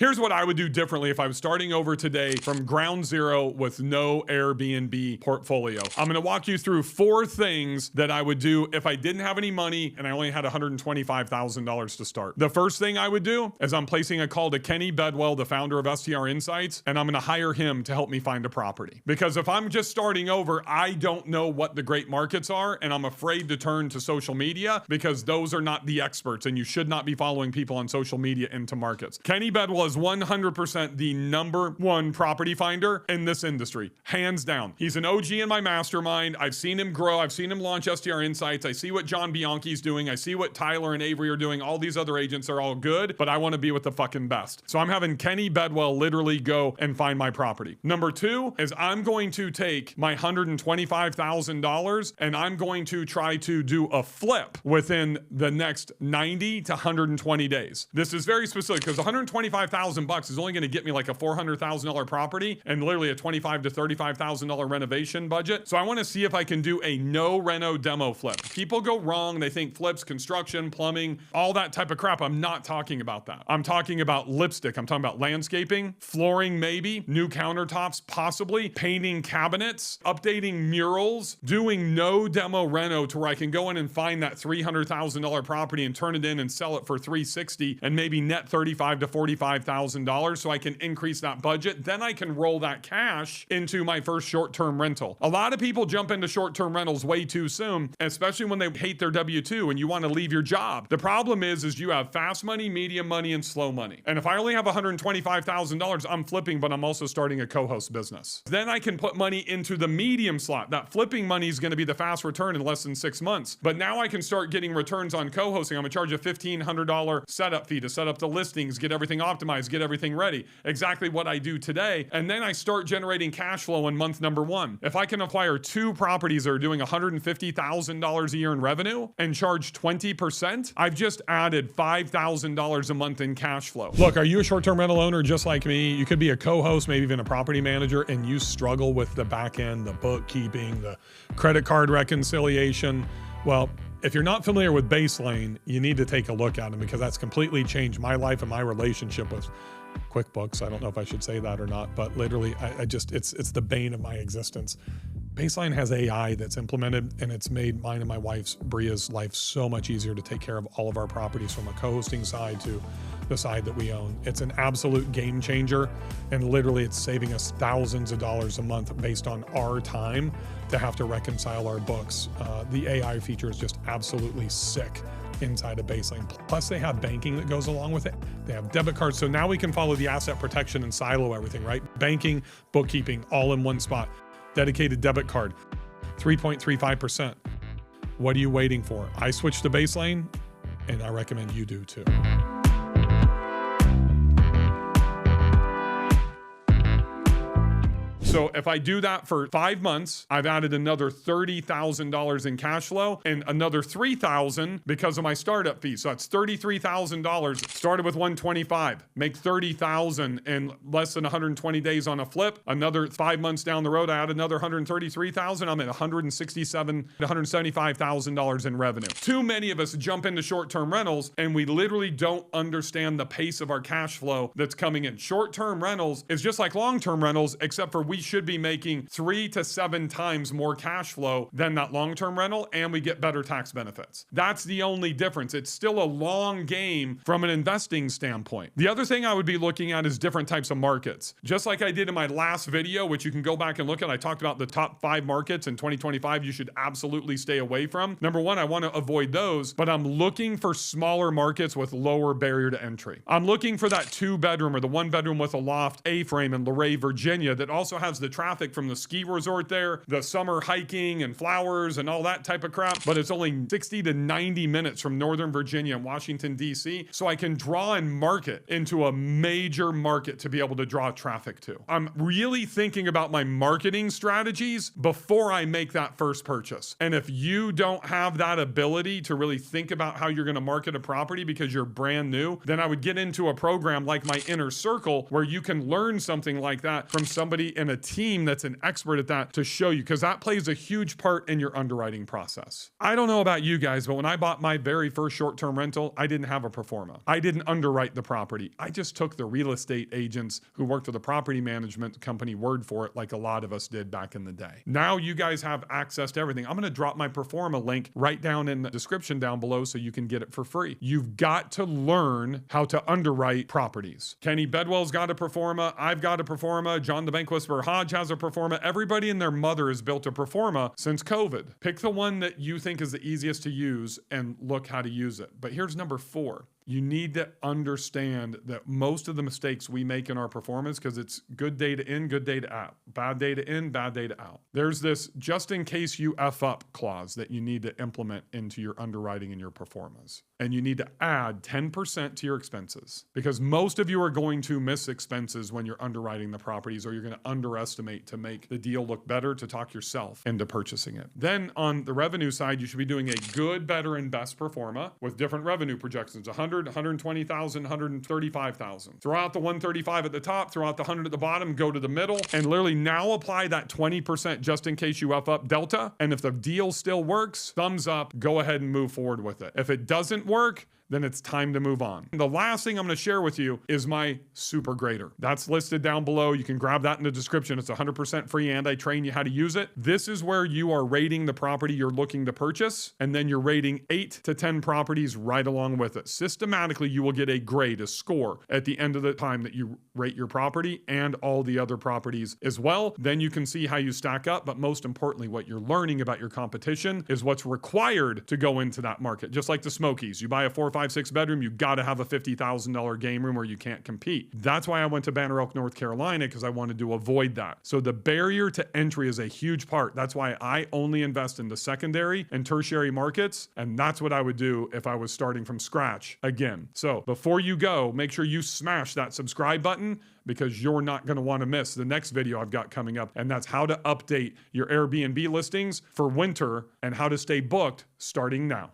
Here's what I would do differently if I was starting over today from ground zero with no Airbnb portfolio. I'm gonna walk you through 4 things that I would do if I didn't have any money and I only had $125,000 to start. The first thing I would do is I'm placing a call to Kenny Bedwell, the founder of STR Insights, and I'm gonna hire him to help me find a property. Because if I'm just starting over, I don't know what the great markets are, and I'm afraid to turn to social media because those are not the experts, and you should not be following people on social media into markets. Kenny Bedwell is 100% the #1 property finder in this industry, hands down. He's an OG in my mastermind. I've seen him grow. I've seen him launch STR Insights. I see what John Bianchi's doing. I see what Tyler and Avery are doing. All these other agents are all good, but I want to be with the fucking best. So I'm having Kenny Bedwell literally go and find my property. Number 2 is I'm going to take my $125,000 and I'm going to try to do a flip within the next 90 to 120 days. This is very specific because $125,000 is only going to get me like a $400,000 property and literally a $25,000 to $35,000 renovation budget. So I want to see if I can do a no reno demo flip. People go wrong. They think flips, construction, plumbing, all that type of crap. I'm not talking about that. I'm talking about lipstick. I'm talking about landscaping, flooring, maybe new countertops, possibly painting cabinets, updating murals, doing no demo reno to where I can go in and find that $300,000 property and turn it in and sell it for $360,000 and maybe net $35,000 to $45,000 so I can increase that budget. Then I can roll that cash into my first short-term rental. A lot of people jump into short-term rentals way too soon, especially when they hate their W-2 and you want to leave your job. The problem is you have fast money, medium money, and slow money. And if I only have $125,000, I'm flipping, but I'm also starting a co-host business. Then I can put money into the medium slot. That flipping money is going to be the fast return in less than 6 months. But now I can start getting returns on co-hosting. I'm going to charge a $1,500 setup fee to set up the listings, get everything optimized, get everything ready. Exactly what I do today. And then I start generating cash flow in month number 1. If I can acquire 2 properties that are doing $150,000 a year in revenue and charge 20%, I've just added $5,000 a month in cash flow. Look, are you a short-term rental owner just like me? You could be a co-host, maybe even a property manager, and you struggle with the back end, the bookkeeping, the credit card reconciliation. Well, if you're not familiar with Baselane, you need to take a look at them because that's completely changed my life and my relationship with QuickBooks. I don't know if I should say that or not, but literally, it's the bane of my existence. Baselane has AI that's implemented, and it's made mine and my wife's, Bria's, life so much easier to take care of all of our properties from a co-hosting side to the side that we own. It's an absolute game changer, and literally it's saving us thousands of dollars a month based on our time to have to reconcile our books. The AI feature is just absolutely sick inside of Baselane. Plus they have banking that goes along with it. They have debit cards. So now we can follow the asset protection and silo everything, right? Banking, bookkeeping, all in one spot. Dedicated debit card, 3.35%. What are you waiting for? I switched to Baselane, and I recommend you do too. So if I do that for 5 months, I've added another $30,000 in cash flow and another $3,000 because of my startup fee. So that's $33,000. Started with $125,000, make $30,000 in less than 120 days on a flip. Another 5 months down the road, I add another $133,000. I'm at $167,000 to $175,000 in revenue. Too many of us jump into short-term rentals and we literally don't understand the pace of our cash flow that's coming in. Short-term rentals is just like long-term rentals, except for we should be making 3 to 7 times more cash flow than that long-term rental, and we get better tax benefits. That's the only difference. It's still a long game from an investing standpoint. The other thing I would be looking at is different types of markets. Just like I did in my last video, which you can go back and look at, I talked about the top 5 markets in 2025 you should absolutely stay away from. Number 1, I want to avoid those, but I'm looking for smaller markets with lower barrier to entry. I'm looking for that 2-bedroom or the 1-bedroom with a loft A-frame in Luray, Virginia that also has the traffic from the ski resort there, the summer hiking and flowers and all that type of crap, but it's only 60 to 90 minutes from Northern Virginia and Washington, D.C., so I can draw and market into a major market to be able to draw traffic to. I'm really thinking about my marketing strategies before I make that first purchase. And if you don't have that ability to really think about how you're going to market a property because you're brand new, then I would get into a program like my Inner Circle where you can learn something like that from somebody in a team that's an expert at that to show you, because that plays a huge part in your underwriting process. I don't know about you guys, but when I bought my very first short-term rental, I didn't have a pro forma. I didn't underwrite the property. I just took the real estate agents who worked with a property management company word for it, like a lot of us did back in the day. Now you guys have access to everything. I'm going to drop my pro forma link right down in the description down below so you can get it for free. You've got to learn how to underwrite properties. Kenny Bedwell's got a pro forma. I've got a pro forma. John the Bank Whisperer Hodge has a pro forma. Everybody and their mother has built a pro forma since COVID. Pick the one that you think is the easiest to use and look how to use it. But here's number 4. You need to understand that most of the mistakes we make in our performance, because it's good data in, good data out, bad data in, bad data out. There's this just in case you F up clause that you need to implement into your underwriting and your performance. And you need to add 10% to your expenses, because most of you are going to miss expenses when you're underwriting the properties, or you're going to underestimate to make the deal look better, to talk yourself into purchasing it. Then on the revenue side, you should be doing a good, better, and best pro forma with different revenue projections. 120,000, 135,000. Throw out the 135 at the top, throw out the 100 at the bottom, go to the middle, and literally now apply that 20% just in case you F up delta. And if the deal still works, thumbs up, go ahead and move forward with it. If it doesn't work, then it's time to move on. The last thing I'm going to share with you is my super grader. That's listed down below. You can grab that in the description. It's 100% free, and I train you how to use it. This is where you are rating the property you're looking to purchase, and then you're rating 8 to 10 properties right along with it. Systematically, you will get a grade, a score at the end of the time that you rate your property and all the other properties as well. Then you can see how you stack up, but most importantly, what you're learning about your competition is what's required to go into that market. Just like the Smokies, you buy a 4, 5, 6 bedroom, you got to have a $50,000 game room or you can't compete. That's why I went to Banner Elk, North Carolina, because I wanted to avoid that. So the barrier to entry is a huge part. That's why I only invest in the secondary and tertiary markets. And that's what I would do if I was starting from scratch again. So before you go, make sure you smash that subscribe button, because you're not going to want to miss the next video I've got coming up. And that's how to update your Airbnb listings for winter and how to stay booked starting now.